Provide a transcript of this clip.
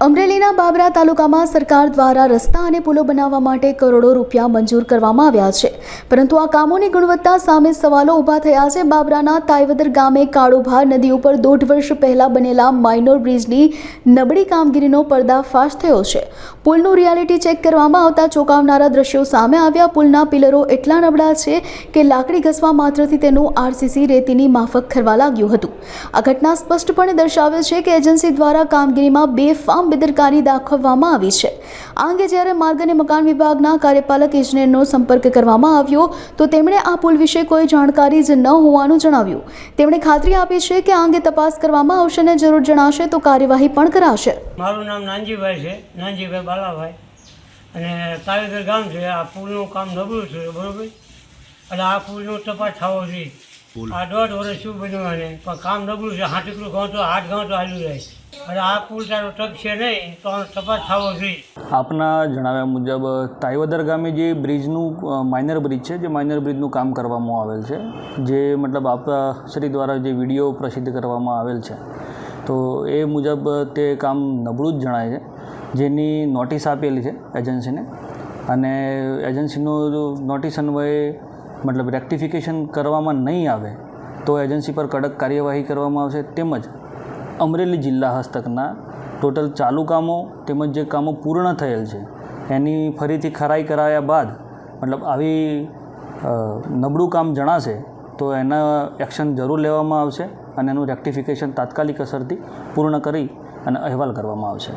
અમરેલીના બાબરા તાલુકામાં સરકાર દ્વારા રસ્તા અને પુલો બનાવવા માટે કરોડો રૂપિયા મંજૂર કરવામાં આવ્યા છે, પરંતુ આ કામોની ગુણવત્તા સામે સવાલો ઊભા થયા છે। બાબરાના તાયવદર ગામે કાળુભાર નદી ઉપર 1.5 વર્ષ પહેલા બનેલા માઇનોર બ્રિજની નબળી કામગીરીનો પર્દાફાશ થયો છે। પુલનું રિયાલિટી ચેક કરવામાં આવતા ચોંકાવનારા દ્રશ્યો સામે આવ્યા। પુલના પિલરો એટલા નબળા છે કે લાકડી ઘસવા માત્રથી તેનું આરસીસી રેતીની માફક ખરવા લાગ્યું હતું। આ ઘટના સ્પષ્ટપણે દર્શાવે છે કે એજન્સી દ્વારા કામગીરીમાં બેફામ બેદરકારી દાખવવામાં આવી છે। આ અંગે જ્યારે માર્ગ અને મકાન વિભાગના કાર્યપાલક ઇજનેરનો સંપર્ક કરવામાં આવ્યો તો તેમણે આ પુલ વિશે કોઈ જાણકારી જ ન હોવાનું જણાવ્યું। તેમણે ખાતરી આપી છે કે આ અંગે તપાસ કરવામાં આવશે અને જરૂર જણાશે તો કાર્યવાહી પણ કરાશે। મારું નામ નાનજીભાઈ છે, નાનજીભાઈ બાલાભાઈ, અને તાવેદર ગામ છે। આ પુલનું કામ નબળું છે, બરાબર, એટલે આ પુલનું તપાસ થવો જોઈએ। આ 1.5 વર્ષ શું બન્યું અને પણ કામ નબળું છે। હાટીકડું ગાંઠો 8 ગાંઠો હાલ્યું જાય, એટલે આ પુલ તારો ટકશે નહીં તો તપાસ થવો જોઈએ। આપના જણાવ્યા મુજબ તાયવદર ગામે જે બ્રિજનું માઇનર બ્રિજ છે, જે માઇનર બ્રિજનું કામ કરવામાં આવેલ છે, જે મતલબ આપ શ્રી દ્વારા જે વિડીયો પ્રસિદ્ધ કરવામાં આવેલ છે, તો એ મુજબ તે કામ નબળું જ જણાય છે, જેની નોટિસ આપેલી છે એજન્સીને, અને એજન્સીનું નોટિસ અન્વયે મતલબ રેક્ટિફિકેશન કરવામાં નહીં આવે તો એજન્સી પર કડક કાર્યવાહી કરવામાં આવશે। તેમજ અમરેલી જિલ્લા હસ્તકના ટોટલ ચાલુ કામો તેમજ જે કામો પૂર્ણ થયેલ છે એની ફરીથી ખરાઈ કરાયા બાદ મતલબ આવી નબળું કામ જણાશે તો એના એક્શન જરૂર લેવામાં આવશે અને એનું રેક્ટિફિકેશન તાત્કાલિક અસરથી પૂર્ણ કરી અને અહેવાલ કરવામાં આવશે।